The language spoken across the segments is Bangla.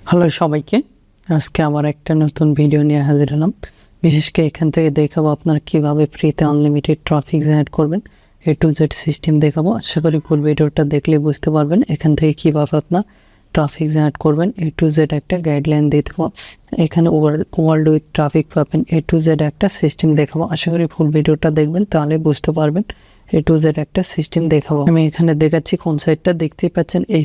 হ্যালো সবাইকে, আজকে আবার একটা নতুন ভিডিও নিয়ে হাজির হলাম। বিশেষ করে এখান থেকে দেখাবো আপনারা কিভাবে ফ্রিতে আনলিমিটেড ট্রাফিক জেনারেট করবেন। A to Z সিস্টেম দেখাবো। আশা করি ফুল ভিডিওটা দেখলে বুঝতে পারবেন এখান থেকে কিভাবে আপনার ট্রাফিক জেনারেট করবেন। A to Z একটা গাইডলাইন দিয়ে দেবো, এখানে ওয়ার্ল্ড উইথ ট্রাফিক পাবেন। A to Z একটা সিস্টেম দেখাবো। আশা করি ফুল ভিডিওটা দেখবেন, তাহলে বুঝতে পারবেন। A to Z একটা সিস্টেম দেখাবো। আমি এখানে দেখাচ্ছি কোন সাইটটা, দেখতেই পাচ্ছেন এই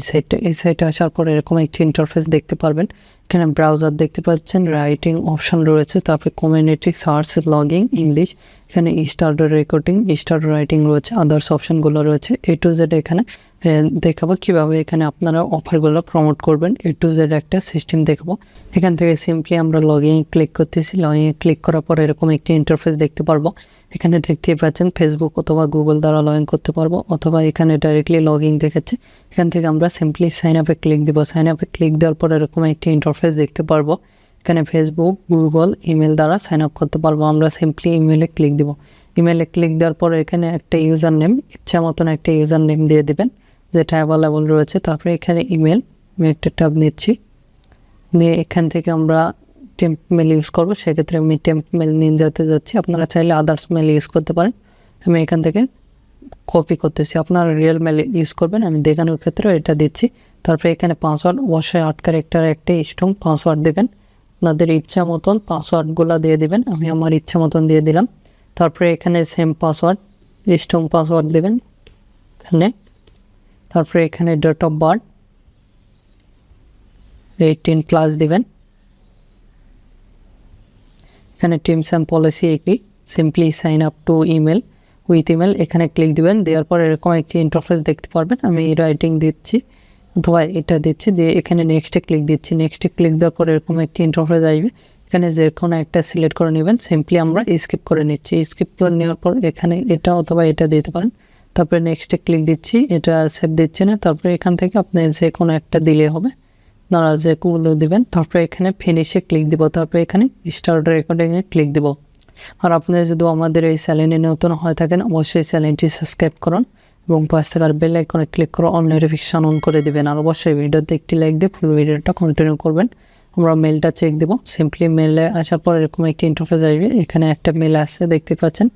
সাইটে আসার পর এরকম একটি ইন্টারফেস দেখতে পারবেন। এখানে ব্রাউজার দেখতে পাচ্ছেন, রাইটিং অপশন রয়েছে, তারপরে কমিউনিটি সার্চ, লগিং, ইংলিশ, এখানে স্টার্ট রেকর্ডিং, স্টার্ট রাইটিং রয়েছে, আদার্স অপশনগুলো রয়েছে। A to Z এখানে দেখাবো কিভাবে এখানে আপনারা অফারগুলো প্রমোট করবেন। A to Z একটা সিস্টেম দেখাবো। এখান থেকে সিম্পলি আমরা লগইন ক্লিক করতেছি। লগইন ক্লিক করার পর এরকম একটি ইন্টারফেস দেখতে পারবো। এখানে দেখতেই পাচ্ছেন ফেসবুক অথবা গুগল দ্বারা লগ ইন করতে পারবো, অথবা এখানে ডাইরেক্টলি লগ ইন দেখাচ্ছে। এখান থেকে আমরা সিম্পলি সাইন আপে ক্লিক দিব। সাইন আপে ক্লিক দেওয়ার পর এরকম একটি ইন্টারফেস দেখতে পারবো। এখানে ফেসবুক, গুগল, ইমেল দ্বারা সাইন আপ করতে পারবো। আমরা সিম্পলি ইমেলে ক্লিক দিব। ইমেলে ক্লিক দেওয়ার পর এখানে একটা ইউজার নেম, ইচ্ছা মতন একটা ইউজার নেম দিয়ে দিবেন যেটা অ্যাভেলেবল রয়েছে। তারপরে এখানে ইমেল, আমি একটা ট্যাব নিচ্ছি, নিয়ে এখান থেকে আমরা টেম্প মেল ইউজ করবো। সেক্ষেত্রে আমি টেম্প মেল নিয়ে যাচ্ছি। আপনারা চাইলে আদার্স মেল ইউজ করতে পারেন। আমি এখান থেকে কপি করতেছি, আপনারা রিয়েল মেল ইউজ করবেন। আমি দেখানোর ক্ষেত্রে এটা দিচ্ছি। তারপরে এখানে পাসওয়ার্ড, অবশ্যই 8 ক্যারেক্টার একটা স্ট্রং পাসওয়ার্ড দেবেন। আপনাদের ইচ্ছা মতন পাসওয়ার্ডগুলো দিয়ে দিবেন। আমি আমার ইচ্ছা মতন দিয়ে দিলাম। তারপরে এখানে সেম পাসওয়ার্ড, স্ট্রং পাসওয়ার্ড দেবেন এখানে। তারপরে এখানে ডেট অফ বার্থ 18+ দিবেন। এখানে টিমস অ্যান্ড পলিসি একই, simply sign up to email with email, এখানে ক্লিক দিবেন। দেওয়ার পর এরকম একটি ইন্টারফেস দেখতে পারবেন। আমি রাইটিং দিচ্ছি অথবা এটা দিচ্ছি, দিয়ে এখানে নেক্সটে ক্লিক দিচ্ছি। নেক্সটে ক্লিক দেওয়ার পর এরকম একটি ইন্টারফেস আসবে। এখানে যে কোনো একটা সিলেক্ট করে নেবেন। সিম্পলি আমরা স্কিপ করে নিচ্ছি। স্কিপ করে নেওয়ার পর এখানে এটা অথবা এটা দিতে পারেন। তারপরে নেক্সটে ক্লিক দিচ্ছি, এটা সেভ দিচ্ছি না। তারপরে এখান থেকে আপনি যে কোনো একটা দিলে হবে, আপনারা যেগুলো দেবেন। তারপরে এখানে ফিনিশে ক্লিক দিব। তারপরে এখানে স্টার্ট রেকর্ডিংয়ে ক্লিক দিব। আর আপনি যদি আমাদের এই চ্যানেলে নতুন হয়ে থাকেন, অবশ্যই চ্যানেলটি সাবস্ক্রাইব করুন এবং পাশ থাকার বেল আইকনে ক্লিক করে অল নোটিফিকেশন অন করে দিবেন। আর অবশ্যই ভিডিওতে একটি লাইক দিয়ে ফুল ভিডিওটা কন্টিনিউ করবেন। আমরা মেলটা চেক দেবো। সিম্পলি মেলে আসার পর এরকম একটি ইন্টারফেস আসবে। এখানে একটা মেল আসছে, দেখতে পাচ্ছেন।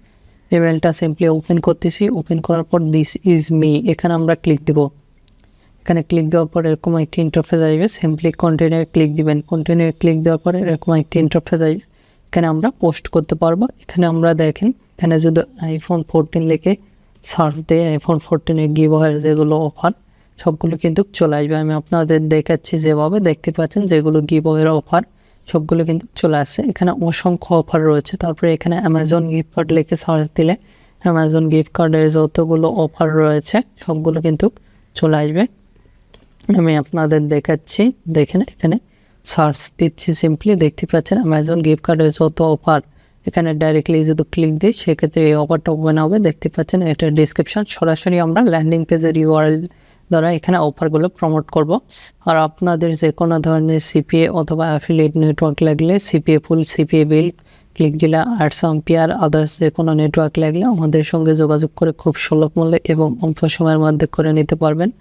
এই মেলটা সিম্পলি ওপেন করতেছি। ওপেন করার পর দিস ইজ মি, এখানে আমরা ক্লিক দেব। এখানে ক্লিক দেওয়ার পর এরকম একটি ইন্টারফেস আসবে। সিম্পলি কন্টিনিউ ক্লিক দিবেন। কন্টিনিউ ক্লিক দেওয়ার পরে এরকম একটি ইন্টারফেস আসবে। এখানে আমরা পোস্ট করতে পারবো। এখানে আমরা দেখেন, এখানে যদি iPhone 14 লিখে সার্চ দিয়ে iPhone 14 গিভওয়ের যেগুলো অফার সবগুলো কিন্তু চলে আসবে। আমি আপনাদের দেখাচ্ছি যেভাবে, দেখতে পাচ্ছেন যেগুলো গিভওয়ের অফার সবগুলো কিন্তু চলে আসছে। এখানে অসংখ্য অফার রয়েছে। তারপরে এখানে অ্যামাজন গিফট কার্ড লিখে সার্চ দিলে অ্যামাজন গিফট কার্ডের যতগুলো অফার রয়েছে সবগুলো কিন্তু চলে আসবে। আমি আপনাদের দেখাচ্ছি, দেখেন এখানে সার্চ দিচ্ছি। সিম্পলি দেখতে পাচ্ছেন অ্যামাজন গিফট কার্ডের যত অফার, এখানে ডাইরেক্টলি যদি ক্লিক দিই সেক্ষেত্রে এই অফারটা ওপেন হবে। দেখতে পাচ্ছেন এটা ডিসক্রিপশন। সরাসরি আমরা ল্যান্ডিং পেজের URL দ্বারা এখানে অফারগুলো প্রমোট করব। আর আপনাদের যে কোনো ধরনের CPA অথবা অ্যাফিলিয়েট নেটওয়ার্ক লাগলে, CPA ফুল, CPA বিল্ড, ক্লিক দিলে, আর্টস আম্পিয়ার, আদার্স যে কোনো নেটওয়ার্ক লাগলে আমাদের সঙ্গে যোগাযোগ করে খুব সুলভ মূল্যে এবং অল্প সময়ের মধ্যে করে নিতে পারবেন।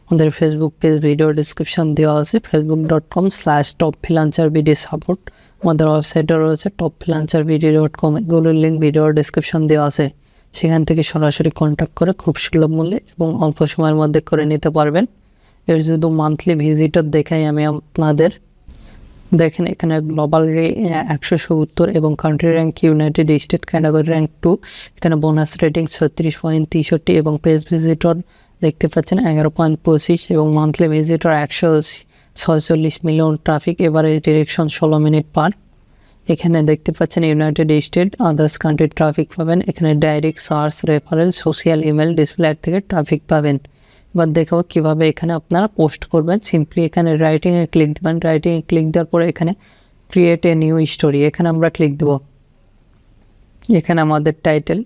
আমাদের ফেসবুক পেজ ভিডিও ডিসক্রিপশন দেওয়া আছে, facebook.com/topfreelancerbd সাপোর্ট। আমাদের ওয়েবসাইটে রয়েছে topfreelancerbd.com, এগুলোর লিঙ্ক ভিডিও ডিসক্রিপশন দেওয়া আছে। সেখান থেকে সরাসরি কন্ট্যাক্ট করে খুব সুলভ মূল্যে এবং অল্প সময়ের মধ্যে করে নিতে পারবেন। এর যদি মান্থলি ভিজিটর দেখাই আমি আপনাদের, দেখেন এখানে গ্লোবাল 170 এবং country rank United state, category rank 2। এখানে বোনাস রেটিং 36.63 এবং পেজ ভিজিটর দেখতে পাচ্ছেন 11.25 এবং monthly visitor 146 million, traffic average direction 16 minute পার। এখানে দেখতে পাচ্ছেন United State, others country traffic পাবেন। এখানে direct search, referral, social, email, display থেকে ট্রাফিক পাবেন। এবার দেখাবো কীভাবে এখানে আপনারা পোস্ট করবেন। সিম্পলি এখানে রাইটিংয়ে ক্লিক দেবেন। রাইটিংয়ে ক্লিক দেওয়ার পরে এখানে ক্রিয়েট এ নিউ স্টোরি, এখানে আমরা ক্লিক দেবো। এখানে আমাদের টাইটেল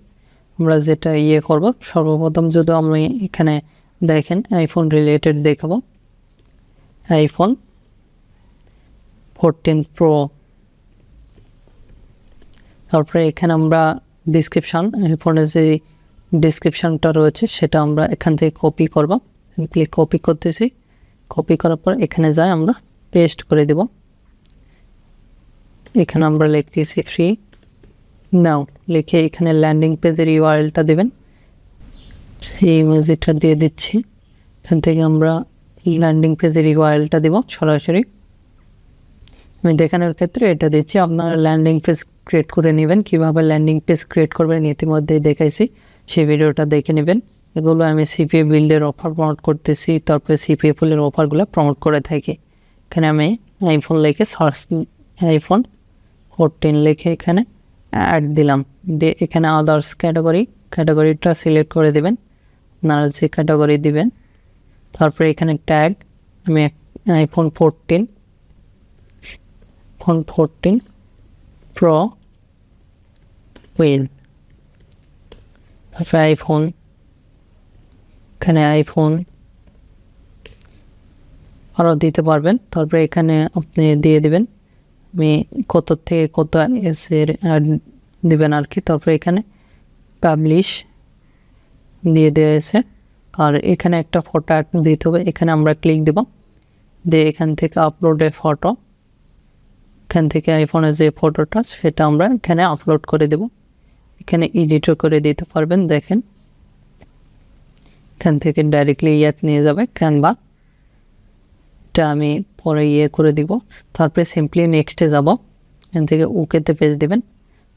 আমরা যেটা করব, সর্বপ্রথম যদি আমরা এখানে দেখেন iPhone রিলেটেড দেখাবো, iPhone 14 Pro। তারপরে এখানে আমরা ডিসক্রিপশান, আইফোনের যে ডিসক্রিপশানটা রয়েছে সেটা আমরা এখান থেকে কপি করব। সিম্পলি কপি করতেছি। কপি করার পর এখানে যাই আমরা পেস্ট করে দেব। এখানে আমরা লিখতেছি ফ্রি নাও লিখে এখানে ল্যান্ডিং পেজের ইউআরএলটা দেবেন। সেই ইমেজটা দিয়ে দিচ্ছি। এখান থেকে আমরা ল্যান্ডিং পেজের ইউআরএলটা দেব সরাসরি। আমি দেখানোর ক্ষেত্রে এটা দিচ্ছি। আপনারা ল্যান্ডিং পেজ ক্রিয়েট করে নেবেন। কীভাবে ল্যান্ডিং পেজ ক্রিয়েট করবেন ইতিমধ্যেই দেখাইছি, সেই ভিডিওটা দেখে নেবেন। এগুলো আমি সিপিএ বিল্ডের অফার প্রমোট করতেছি, তারপরে সিপিএ ফুলের অফারগুলো প্রমোট করে থাকি। এখানে আমি আইফোন লিখে সার্চ আইফোন 14 লিখে এখানে অ্যাড দিলাম। দিয়ে এখানে আদার্স ক্যাটাগরিটা সিলেক্ট করে দেবেন, আপনারা যে ক্যাটাগরি দিবেন। তারপরে এখানে ট্যাগ আমি আইফোন 14 প্রো উইল, তারপরে আইফোন, এখানে আইফোন আরও দিতে পারবেন। তারপরে এখানে আপনি দিয়ে দিবেন আমি কত থেকে কত এসের অ্যাড দেবেন আর কি। তারপরে এখানে পাবলিশ দিয়ে দেওয়া আছে। আর এখানে একটা ফটো অ্যাড দিতে হবে। এখানে আমরা ক্লিক দেব, দিয়ে এখান থেকে আপলোডে ফটো, এখান থেকে আইফোনের যে ফটোটা সেটা আমরা এখানে আপলোড করে দেব। এখানে এডিটও করে দিতে পারবেন। দেখেন এখান থেকে ডাইরেক্টলি নিয়ে যাবে ক্যানভা। এটা আমি পরে করে দিব। তারপরে সিম্পলি নেক্সটে যাব। এখান থেকে ওকেতে পেজ দেবেন,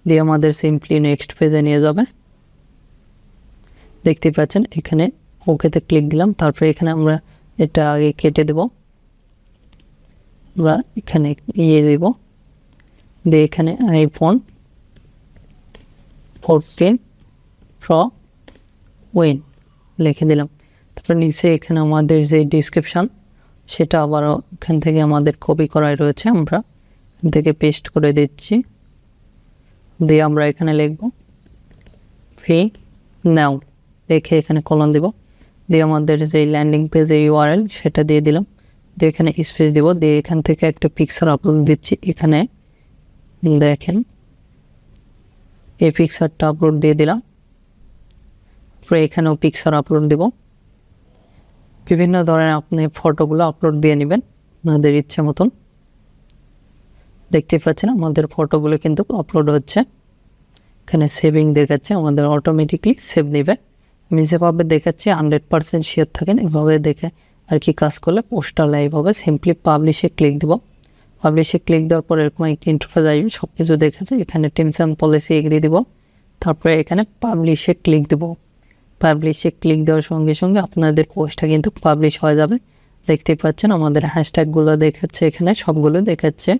দিয়ে আমাদের সিম্পলি নেক্সট পেজে নিয়ে যাবে। দেখতে পাচ্ছেন এখানে ওকেতে ক্লিক দিলাম। তারপরে এখানে আমরা এটা আগে কেটে দেব, আমরা এখানে দেব, দিয়ে এখানে আইফোন 14 প্রো উইন লিখে দিলাম। তারপরে নিচে এখানে আমাদের যে ডিসক্রিপশান সেটা আবারও এখান থেকে আমাদের কপি করাই রয়েছে, আমরা এখান থেকে পেস্ট করে দিচ্ছি। দিয়ে আমরা এখানে লিখব ফ্রি নাও লিখে এখানে কলন দেব। দিয়ে আমাদের যে ল্যান্ডিং পেজের ইউআরএল সেটা দিয়ে দিলাম। দিয়ে এখানে স্পেস দেব। দিয়ে এখান থেকে একটা পিকচার আপলোড দিচ্ছি। এখানে দেখেন এই পিকচারটা আপলোড দিয়ে দিলাম। তারপরে এখানেও পিকচার আপলোড দেব। বিভিন্ন ধরনের আপনি ফটোগুলো আপলোড দিয়ে নেবেন আপনাদের ইচ্ছা মতন। দেখতে পাচ্ছেন আমাদের ফটোগুলো কিন্তু আপলোড হচ্ছে। এখানে সেভিং দেখাচ্ছে, আমাদের অটোমেটিকলি সেভ নেবে। আমি যেভাবে দেখাচ্ছি 100% শিওর থাকেন এভাবে দেখে আর কি কাজ করলে পোস্টটা লাইভ হবে। সিম্পলি পাবলিশে ক্লিক দেব। পাবলিশে ক্লিক দেওয়ার পর এরকম একটি ইন্টারফেস আসবে, সব কিছু দেখাবে। এখানে টার্মস অ্যান্ড পলিসি এগ্রি দেব। তারপরে এখানে পাবলিশে ক্লিক দেব। পাবলিশে ক্লিক দেওয়ার সঙ্গে সঙ্গে আপনাদের পোস্টটা কিন্তু পাবলিশ হয়ে যাবে। দেখতে পাচ্ছেন আমাদের হ্যাশট্যাগুলো দেখাচ্ছে, এখানে সবগুলো দেখাচ্ছে।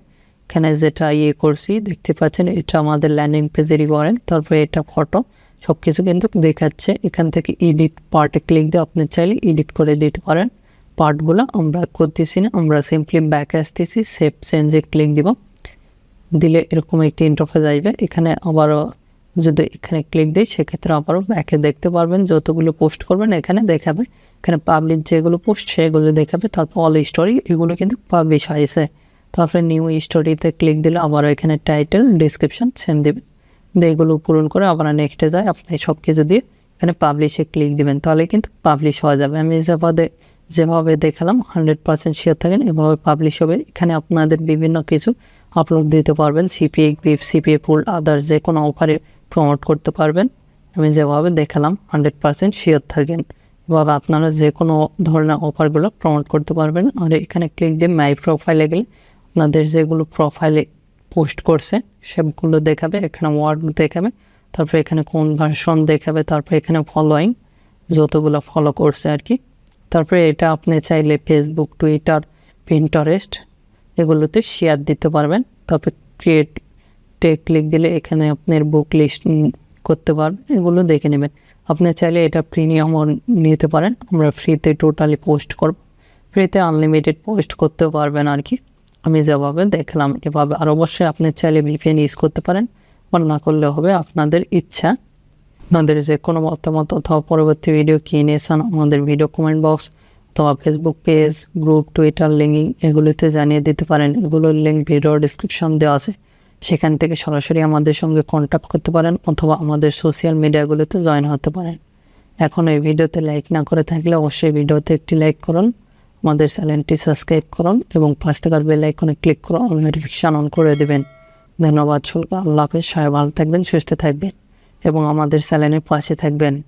এখানে যেটা করছি দেখতে পাচ্ছেন এটা আমাদের ল্যান্ডিং পেজের ইউআরএল, তারপরে এটা ফটো, সব কিছু কিন্তু দেখাচ্ছে। এখান থেকে এডিট পার্টে ক্লিক দিয়ে আপনি চাইলে এডিট করে দিতে পারেন। পার্টগুলো আমরা করতেছি না, আমরা সিম্পলি ব্যাকে আসতেছি, সেভ চেঞ্জে ক্লিক দিব। দিলে এরকম একটি ইন্টারফেস আসবে। এখানে আবারও যদি এখানে ক্লিক দিই সেক্ষেত্রে আবারও ব্যাকে দেখতে পারবেন যতগুলো পোস্ট করবেন এখানে দেখাবে। এখানে পাবলিশ যেগুলো পোস্ট সেগুলো দেখাবে। তারপর অল স্টোরি এগুলো কিন্তু পাবলিশ হয়েছে। তারপরে নিউ স্টোরিতে ক্লিক দিলে আবারও এখানে টাইটেল ডিসক্রিপশন সেম দেবে। দিয়ে এগুলো পূরণ করে আবার নেক্সটে যায় আপনি সব কিছু দিয়ে এখানে পাবলিশে ক্লিক দিবেন, তাহলে কিন্তু পাবলিশ হয়ে যাবে। আমি যেভাবে দেখালাম 100% শিওর থাকেন এভাবে পাবলিশ হবে। এখানে আপনাদের বিভিন্ন কিছু আপলোড দিতে পারবেন, সিপিএ গ্রিপ, সিপিএ ফুল, আদার্স যে কোনো অফারে প্রমোট করতে পারবেন। আমি যেভাবে দেখালাম 100% শিওর থাকেন এভাবে আপনারা যে কোনো ধরনের অফারগুলো প্রমোট করতে পারবেন। আর এখানে ক্লিক দিয়ে মাই প্রোফাইলে গেলে আপনাদের যেগুলো প্রোফাইলে পোস্ট করছে সবগুলো দেখাবে। এখানে ওয়ার্ড দেখাবে, তারপরে এখানে কনভার্সন দেখাবে, তারপরে এখানে ফলোয়িং যতগুলো ফলো করছে আর কি। তারপরে এটা আপনি চাইলে ফেসবুক, টুইটার, পিন্টারেস্ট এগুলোতে শেয়ার দিতে পারবেন। তারপরে ক্রিয়েটে ক্লিক দিলে এখানে আপনার বুক লিস্ট করতে পারবেন, এগুলো দেখে নেবেন। আপনি চাইলে এটা প্রিমিয়ামও নিতে পারেন। আমরা ফ্রিতে টোটালি পোস্ট করব, ফ্রিতে আনলিমিটেড পোস্ট করতে পারবেন আর কি। আমি যেভাবে দেখলাম এভাবে। আর অবশ্যই আপনি চাইলে ভিপিএন ইউজ করতে পারেন, বা না করলে হবে আপনাদের ইচ্ছা। আপনাদের যে কোনো মতামত অথবা পরবর্তী ভিডিও কী নিয়েছেন আমাদের ভিডিও কমেন্ট বক্স অথবা Facebook page, group, Twitter link এগুলোতে জানিয়ে দিতে পারেন। এগুলোর লিঙ্ক ভিডিও ডিসক্রিপশন দেওয়া আছে, সেখান থেকে সরাসরি আমাদের সঙ্গে কন্ট্যাক্ট করতে পারেন অথবা আমাদের সোশ্যাল মিডিয়াগুলোতে জয়েন হতে পারেন। এখন এই ভিডিওতে লাইক না করে থাকলে অবশ্যই ভিডিওতে একটি লাইক করুন। আমাদের চ্যানেলটি সাবস্ক্রাইব করুন এবং পাঁচ টাকার বেল আইকনে ক্লিক করে অল নোটিফিকেশান অন করে দেবেন। ধন্যবাদ সকলকে। আল্লাহ হাফেজ। সবাই ভালো থাকবেন, সুস্থ থাকবেন এবং আমাদের চ্যানেলের পাশে থাকবেন।